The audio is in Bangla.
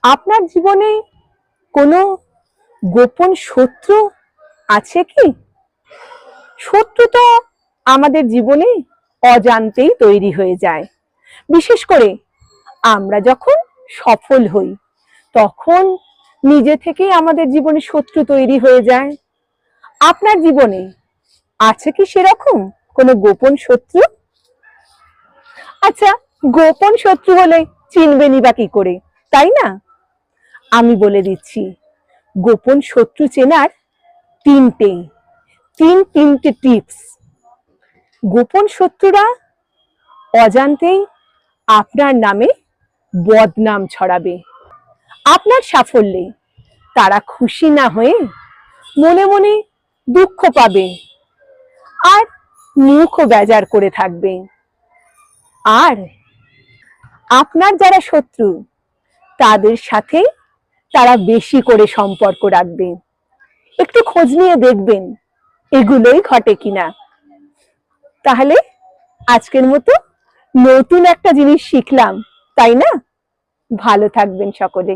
আপনার জীবনে কোনো গোপন শত্রু আছে কি? শত্রু তো আমাদের জীবনে অজান্তেই তৈরি হয়ে যায়। বিশেষ করে আমরা যখন সফল হই তখন নিজে থেকেই আমাদের জীবনে শত্রু তৈরি হয়ে যায়। আপনার জীবনে আছে কি সেরকম কোনো গোপন শত্রু? আচ্ছা, গোপন শত্রু হলে চিনবেনই বা কি করে, তাই না? আমি বলে দিচ্ছি, গোপন শত্রু চেনার তিনটে টিপস। গোপন শত্রুরা অজান্তেই আপনার নামে বদনাম ছড়াবে। আপনার সাফল্যে তারা খুশি না হয়ে মনে মনে দুঃখ পাবে আর মুখও বেজার করে থাকবে। আর আপনার যারা শত্রু তাদের সাথে তারা বেশি করে সম্পর্ক রাখবে। একটু খোঁজ নিয়ে দেখবেন এগুলোই ঘটে কিনা। তাহলে আজকের মতো নতুন একটা জিনিস শিখলাম, তাই না? ভালো থাকবেন সকলে।